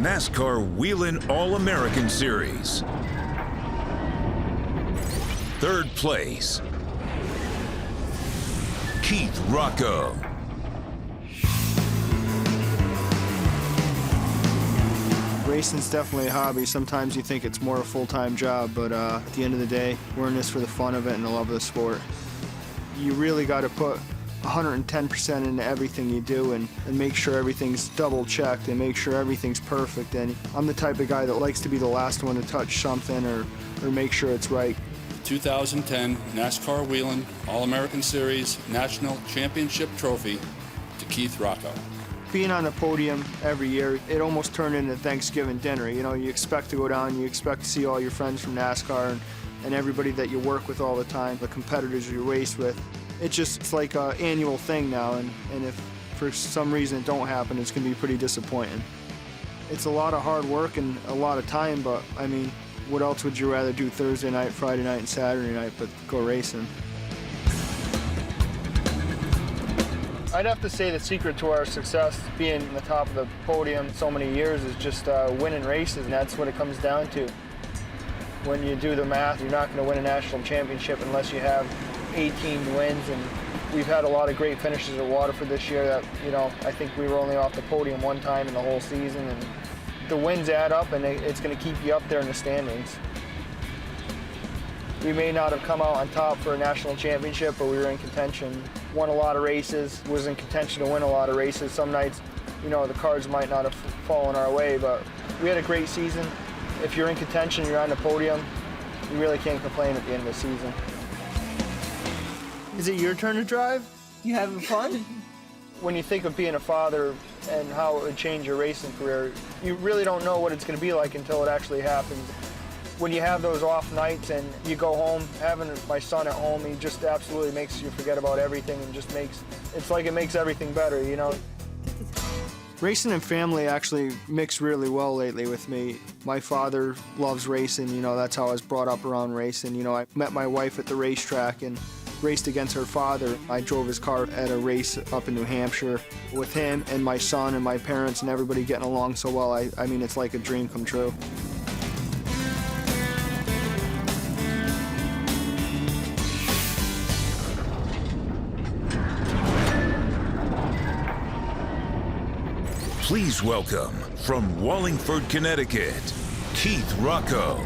NASCAR Whelen All-American Series. Third place, Keith Rocco. Racing's definitely a hobby. Sometimes you think it's more a full-time job, but at the end of the day, we're in this for the fun of it and the love of the sport. You really got to put 110% into everything you do and make sure everything's double-checked and make sure everything's perfect. And I'm the type of guy that likes to be the last one to touch something or make sure it's right. 2010 NASCAR Whelen All-American Series National Championship Trophy to Keith Rocco. Being on the podium every year, it almost turned into Thanksgiving dinner. You know, you expect to go down, you expect to see all your friends from NASCAR and everybody that you work with all the time, the competitors you race with. It's like an annual thing now, and if for some reason it don't happen, it's going to be pretty disappointing. It's a lot of hard work and a lot of time, but I mean, what else would you rather do Thursday night, Friday night, and Saturday night but go racing? I'd have to say the secret to our success, being on the top of the podium so many years, is just winning races, and that's what it comes down to. When you do the math, you're not going to win a national championship unless you have 18 wins, and we've had a lot of great finishes at Waterford this year that, you know, I think we were only off the podium one time in the whole season, and the wins add up, and it's going to keep you up there in the standings. We may not have come out on top for a national championship, but we were in contention. Won a lot of races, was in contention to win a lot of races. Some nights, you know, the cards might not have fallen our way, but we had a great season. If you're in contention, you're on the podium, you really can't complain at the end of the season. Is it your turn to drive? You having fun? When you think of being a father and how it would change your racing career, you really don't know what it's going to be like until it actually happens. When you have those off nights and you go home, having my son at home, he just absolutely makes you forget about everything and just it's like it makes everything better, you know? Racing and family actually mix really well lately with me. My father loves racing, you know, that's how I was brought up around racing. You know, I met my wife at the racetrack and raced against her father. I drove his car at a race up in New Hampshire with him and my son and my parents and everybody getting along so well. I mean, it's like a dream come true. Please welcome, from Wallingford, Connecticut, Keith Rocco.